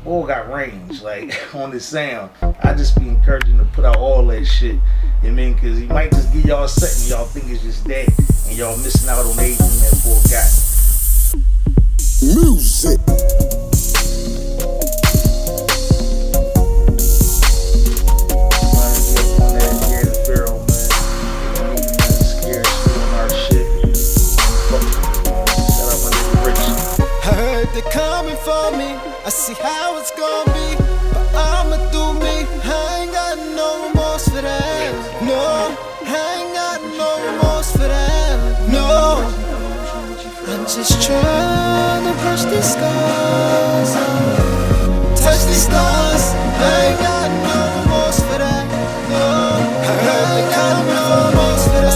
all got range, like on this sound. I just be encouraging to put out all that shit. You know what I mean? Cause he might just give y'all something y'all think is just that, and y'all missing out on everything that boy got. Music. Coming for me, I see how it's gonna be, but I'ma do me. I ain't got no remorse for that. No, I ain't got no remorse for that. No, I'm just trying to brush these scars, touch these stars. I ain't got no remorse for that. No, I ain't got no remorse for that.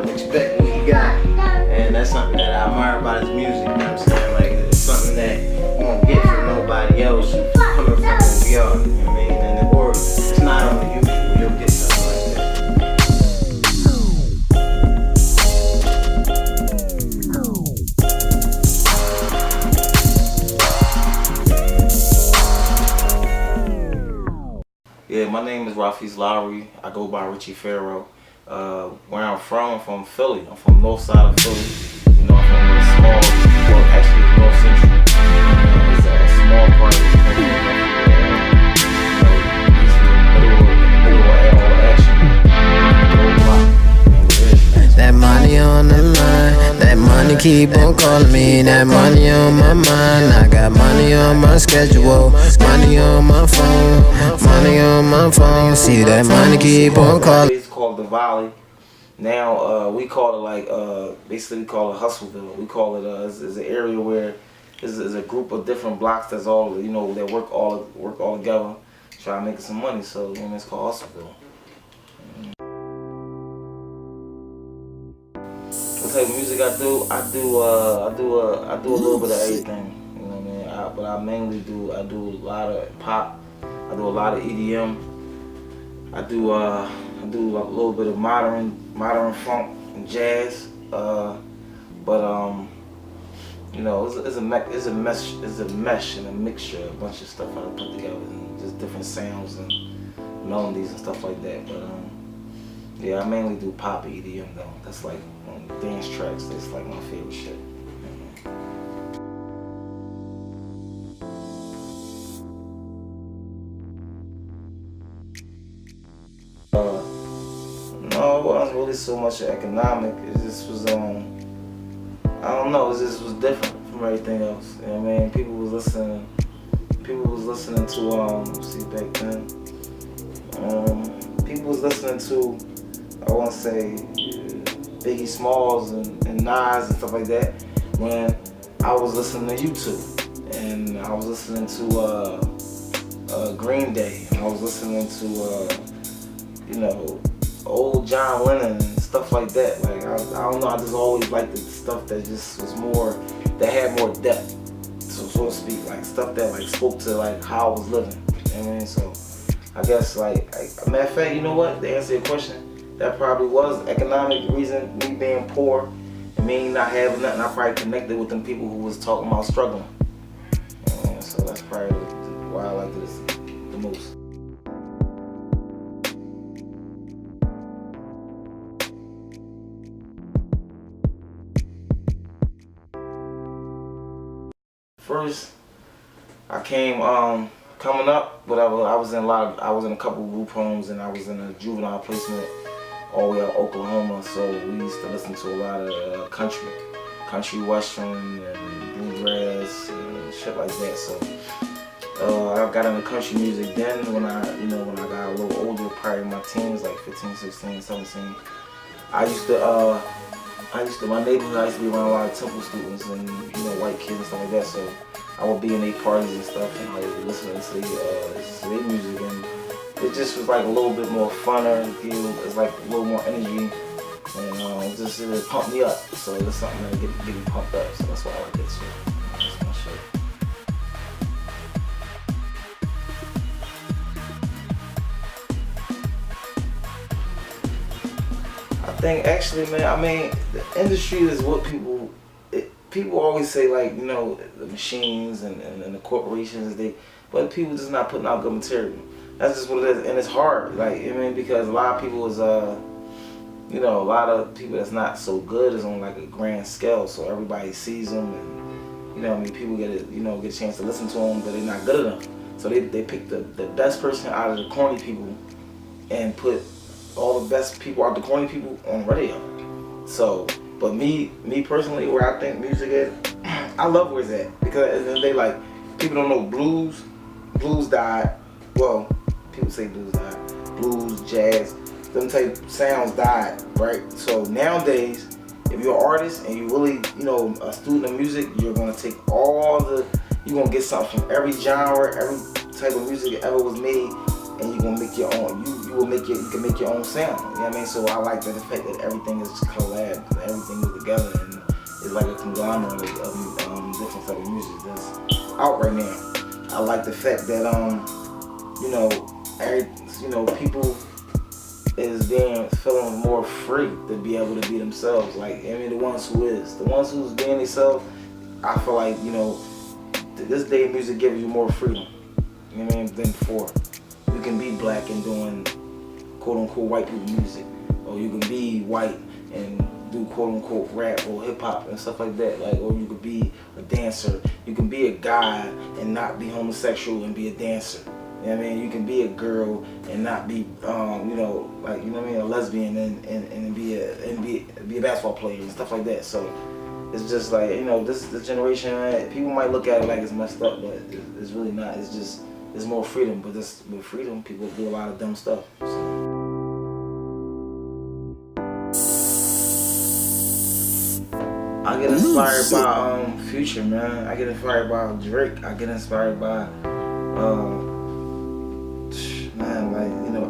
Respect what he got, and that's something that I admire about his music. You know what I'm saying? Like, it's something that you won't get from nobody else coming from who we are. You know what I mean? And or it's not on the YouTube, you'll get something like that. Yeah, my name is Rafiz Lowry. I go by Richie Ferro. Where I'm from Philly. I'm from north side of Philly. You know, I'm from a small, well, actually it's north central. It's a small part of the middle of all action. That money on the line, that money keep on calling me. That money on my mind, I got money on my schedule, money on my phone, money on my phone. See that money keep on calling. It's called the Valley. Now we call it like basically we call it Hustleville. We call it it's an area where there's a group of different blocks that's all that work all together, try to make some money. So it's called Hustleville. What type of music I do? I do a little bit of everything. You know what I mean? But I mainly do a lot of pop. I do a lot of EDM. I do a little bit of modern funk and jazz. It's a mesh and a mixture, a bunch of stuff I put together, and just different sounds and melodies and stuff like that. But yeah, I mainly do pop and EDM though. That's like dance tracks. That's like my favorite shit. No, it wasn't really so much economic. It just was I don't know. It just was different from everything else. You know what I mean? People was listening to see back then. People was listening to, I want to say, Biggie Smalls and Nas and stuff like that, when I was listening to YouTube, and I was listening to Green Day, and I was listening to old John Lennon and stuff like that. Like I don't know, I just always liked the stuff that just was more, that had more depth, so to speak, like stuff that like spoke to like how I was living. You know what I mean? So I guess like matter of fact, you know what? To answer your question, that probably was economic reason, me being poor and me not having nothing. I probably connected with them people who was talking about struggling. And so that's probably why I like this the most. First, I came coming up, but I was in a couple of group homes, and I was in a juvenile placement all the way out Oklahoma. So we used to listen to a lot of country western and bluegrass and shit like that. So I got into country music then when I got a little older, probably in my teens, like 15, 16, 17. My neighborhood, I used to be around a lot of Temple students and white kids and stuff like that. So I would be in their parties and stuff, and I would listen to their music, and it just was like a little bit more funner. It's like a little more energy, and it pumped me up. So it's something that get me pumped up. So that's why I like it. So that's my shit. I think actually, man, I mean, the industry is what people people always say like, you know, the machines and the corporations, but people just not putting out good material. That's just what it is, and it's hard. Like, I mean, because a lot of people is you know, a lot of people that's not so good is on like a grand scale, so everybody sees them, and you know, I mean, people get a chance to listen to them, but they're not good enough. So they pick the best person out of the corny people and put all the best people out the corny people on radio. So, but me personally, where I think music is, I love where it's at, because they like, people don't know blues died. Well, people say blues died. Blues, jazz, them type sounds died, right? So nowadays, if you're an artist and you really, you know, a student of music, you're gonna take you're gonna get something from every genre, every type of music that ever was made, and you're gonna make your own. You can make your own sound. You know what I mean? So I like the fact that everything is collab, everything is together, and it's like a conglomerate of different type of music that's out right now. I like the fact that people is feeling more free to be able to be themselves. Like, I mean, the ones who's being themselves, I feel like, you know, this day music gives you more freedom, you know what I mean, than before. You can be black and doing quote unquote white people music, or you can be white and do quote unquote rap or hip hop and stuff like that. Like, or you could be a dancer. You can be a guy and not be homosexual and be a dancer. You know what I mean? You can be a girl and not be, a lesbian and be a basketball player and stuff like that. So it's just like, you know, this generation, people might look at it like it's messed up, but it's really not. It's just, there's more freedom, but with freedom, people do a lot of dumb stuff. So. I get inspired by Future, man. I get inspired by Drake. I get inspired by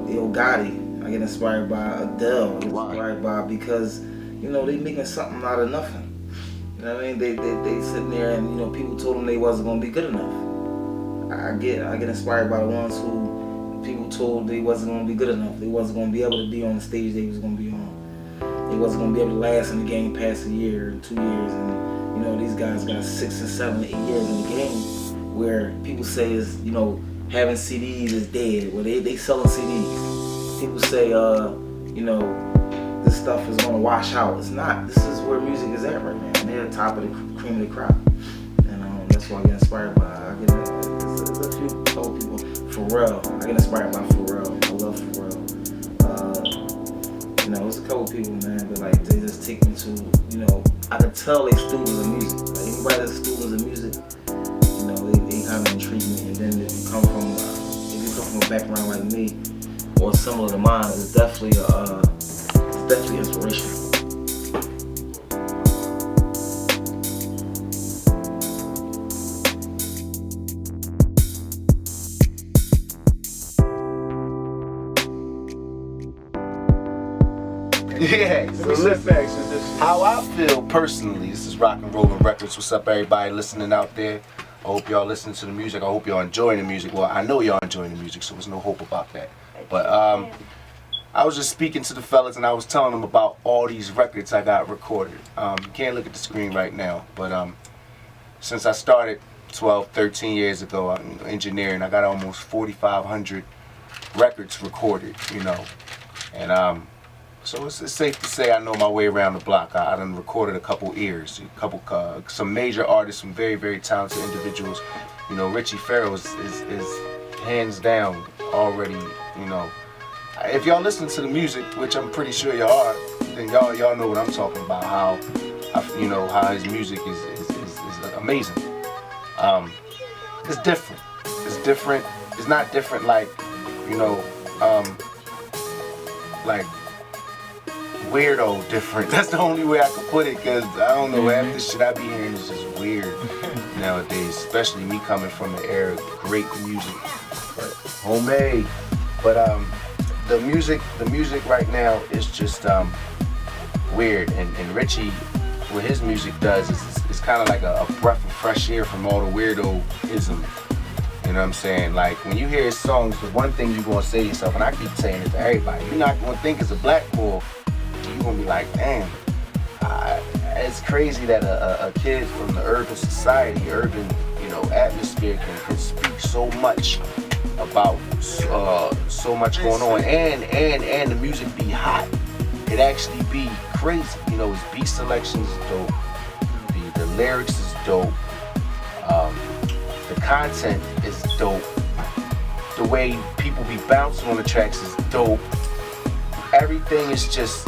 Yo Gotti. I get inspired by Adele. I get inspired by, because, you know, they making something out of nothing. You know what I mean? They sitting there and, you know, people told them they wasn't gonna be good enough. I get inspired by the ones who people told they wasn't gonna be good enough. They wasn't gonna be able to be on the stage they was gonna be on. They wasn't gonna be able to last in the game past a year or 2 years, and you know, these guys got 6 and 7 and 8 years in the game, where people say is, you know, having CDs is dead. Well, they selling CDs. People say, you know, this stuff is gonna wash out. It's not. This is where music is at right now. And they're the top of the cream of the crop, and that's why I get inspired by. There's a few couple people. Pharrell. I get inspired by Pharrell. I love Pharrell. You know, it's a couple people, man, but like, they just take me to, you know, I can tell they students of music. Like, anybody that's students of music, you know, they kind of intrigue me. And then if you come from a background like me, or similar to mine, it's definitely inspirational. Yeah, so listen, how I feel personally, this is Rock and Rollin' Records. What's up, everybody listening out there? I hope y'all listening to the music. I hope y'all enjoying the music. Well, I know y'all enjoying the music, so there's no hope about that. But I was just speaking to the fellas, and I was telling them about all these records I got recorded. You can't look at the screen right now, but since I started 12, 13 years ago, I'm engineering, I got almost 4,500 records recorded, you know. And so it's safe to say I know my way around the block. I done recorded a couple ears, some major artists, some very, very talented individuals. You know, Richie Ferro is hands down already, you know. If y'all listen to the music, which I'm pretty sure y'all are, then y'all know what I'm talking about. How his music is amazing. It's different. It's different. It's not different like, you know, like weirdo different. That's the only way I could put it, because I don't know, half the shit I be hearing is just weird nowadays, especially me coming from the era of great music, but homemade. But the music right now is just weird, and Richie, what his music does is kind of like a breath of fresh air from all the weirdo-ism. You know what I'm saying? Like, when you hear his songs, the one thing you're gonna say to yourself, and I keep saying it to everybody, you're not gonna think it's a black boy. You're gonna be like, damn, it's crazy that a kid from the urban society, urban, atmosphere can speak so much about so much going on, and the music be hot. It actually be crazy. His beat selection is dope. The lyrics is dope. The content is dope. The way people be bouncing on the tracks is dope. Everything is just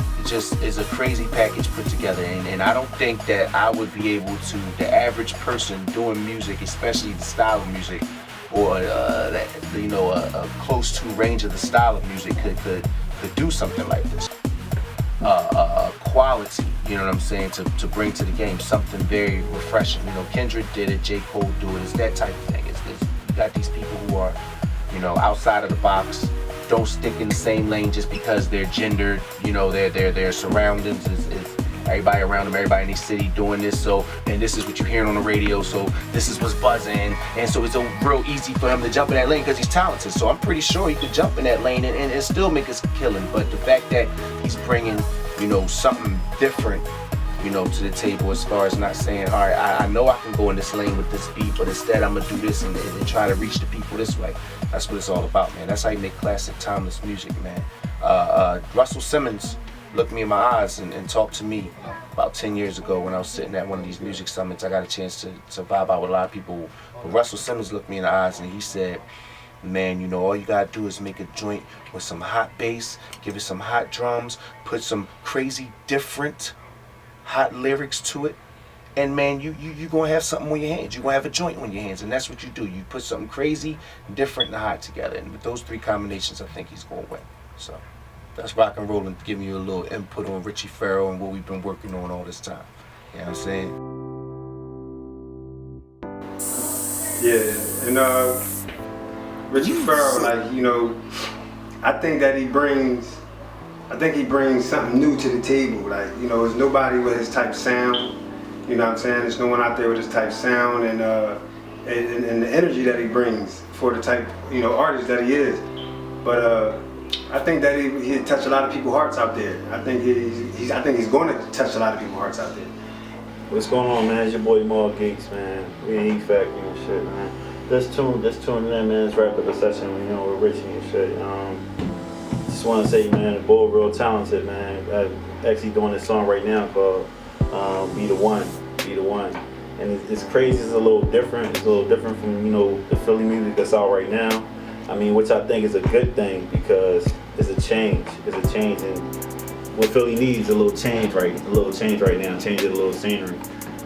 is a crazy package put together, and I don't think that I would be able to, the average person doing music, especially the style of music, or a close to range of the style of music could do something like this. Quality, you know what I'm saying, to bring to the game, something very refreshing. Kendrick did it, J. Cole do it. It's that type of thing. You got these people who are, outside of the box, don't stick in the same lane just because they're gendered. Their surroundings is everybody around them, everybody in the city doing this. So, and this is what you're hearing on the radio. So this is what's buzzing, and so it's real easy for him to jump in that lane because he's talented. So I'm pretty sure he could jump in that lane and still make us killing. But the fact that he's bringing, something different, to the table, as far as not saying, all right, I know I can go in this lane with this beat, but instead I'm gonna do this and try to reach the people this way. That's what it's all about, man. That's how you make classic, timeless music, man. Russell Simmons looked me in my eyes and talked to me about 10 years ago when I was sitting at one of these music summits. I got a chance to vibe out with a lot of people. But Russell Simmons looked me in the eyes and he said, man, all you gotta do is make a joint with some hot bass, give it some hot drums, put some crazy different hot lyrics to it, and man, you gonna have something on your hands. You gonna have a joint on your hands, and that's what you do. You put something crazy, different, and hot together, and with those three combinations, I think he's gonna win. So that's rock and roll, and giving you a little input on Richie Ferro and what we've been working on all this time. You know what I'm saying? Yeah, and Richie Ferro, I think that he brings something new to the table. There's nobody with his type sound. You know what I'm saying? There's no one out there with his type sound and the energy that he brings for the type, artist that he is. But I think that he touched a lot of people's hearts out there. I think he's going to touch a lot of people's hearts out there. What's going on, man? It's your boy Maul Geeks, man. We in E Factory and shit, man. Just tuning in, man. It's wrapped up a session, with Richie and shit. Just want to say, man, the boy real talented, man. I'm actually doing this song right now called Be the One. And it's crazy, it's a little different. It's a little different from, the Philly music that's out right now. Which I think is a good thing because it's a change. And what Philly needs is a little change right now, change it a little scenery.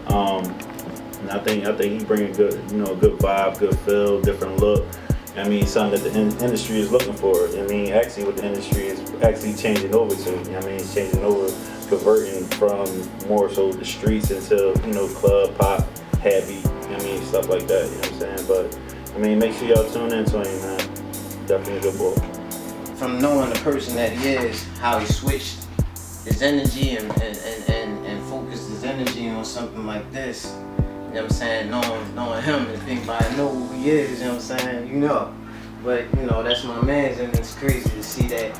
And I think he bringing good, good vibe, good feel, different look. Something that the industry is looking for. Actually what the industry is actually changing over to. It's changing over, converting from more so the streets into, club, pop, heavy, stuff like that, you know what I'm saying? But, make sure y'all tune in to him, man. Definitely a good boy. From knowing the person that he is, how he switched his energy and focused his energy on something like this, you know what I'm saying? Knowing him, if anybody know who he is, you know what I'm saying? But, that's my man's, and it's crazy to see that,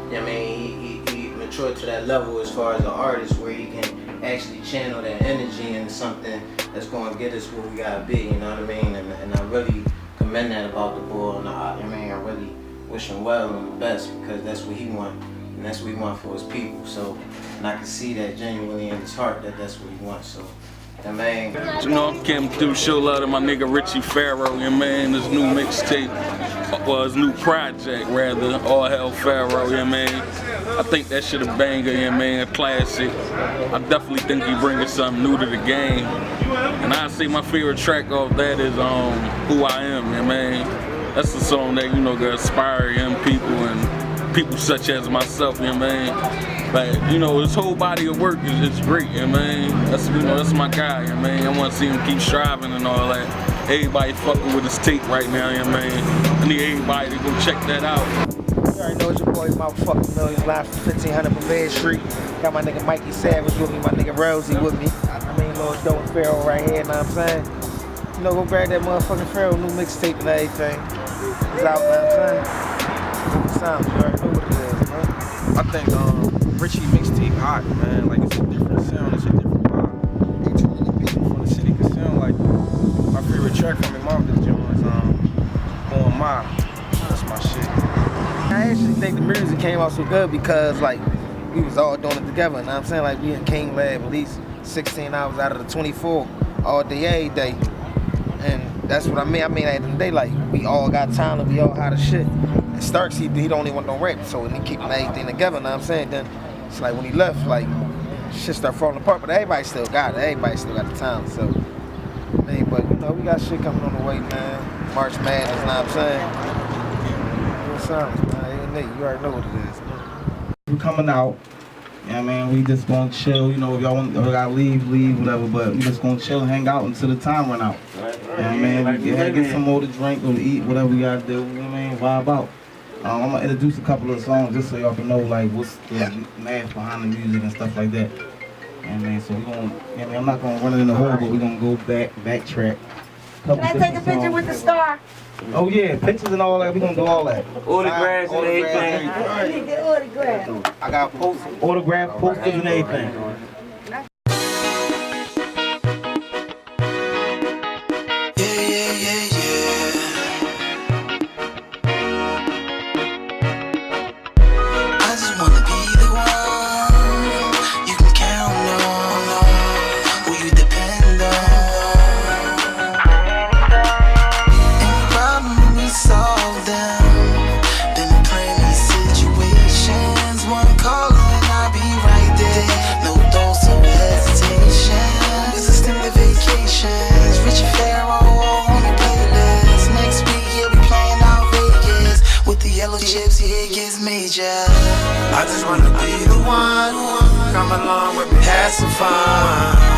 he matured to that level as far as an artist where he can actually channel that energy into something that's going to get us where we got to be, you know what I mean? And I really commend that about the boy, and I really wish him well and the best because that's what he wants, and that's what he wants for his people. So, and I can see that genuinely in his heart that that's what he wants. So, man. I came through show love to my nigga Richie Ferro, his new mixtape, his new project rather, All Hell Ferro, I think that shit a banger, a classic. I definitely think he bringing something new to the game. And I say my favorite track off that is Who I Am, That's the song that, gonna inspire young people and people such as myself, his whole body of work is great, That's my guy, I want to see him keep striving and all that. Everybody fucking with his tape right now, I need everybody to go check that out. You already know it's your boy, motherfucking Millions, live from 1500 Pavilion Street. Got my nigga Mikey Savage with me, my nigga Rosie with me. Little dope Ferro right here, know what I'm saying? Go grab that motherfucking Ferro new mixtape and everything. It's out, know what I'm saying? Sounds, you already know what it is, man. I think Richie mixtape hot, man. Like, it's a different sound, it's a different vibe. track from him off this joint is On My. That's my shit. I actually think the music came out so good because like we was all doing it together. You know what I'm saying? Like we in King Lab at least 16 hours out of the 24 all day, every day. And that's what I mean. I mean, at the end of the day, like, we all got talent, we all had a shit. And Starks, he don't even want no rap, so he keeping everything together, you know what I'm saying? Then it's like when he left, like, shit started falling apart, but everybody still got it. Everybody still got the talent, so. Man, but, you know, we got shit coming on the way, man. March Madness, you know what I'm saying? Good sounds, man. Hey, you already know what it is, man. We coming out. Yeah, man, we just gonna chill, you know, if y'all want, if gotta leave, whatever, but we just gonna chill, hang out until the time run out. Yeah, man, we get some more to drink or to eat, whatever we gotta do, you know what I mean, vibe out. I'm gonna introduce a couple of songs just so y'all can know, like, what's the math behind the music and stuff like that. Yeah, man, so we gonna, yeah, man, I'm not gonna run it in the hole, but we gonna go backtrack. Can I take a picture with the star? Oh yeah, pictures and all that, we gonna do all that. Autographs and everything. I need the autograph. I got autograph posters and everything. I just wanna be the one, come along with me, have some fun.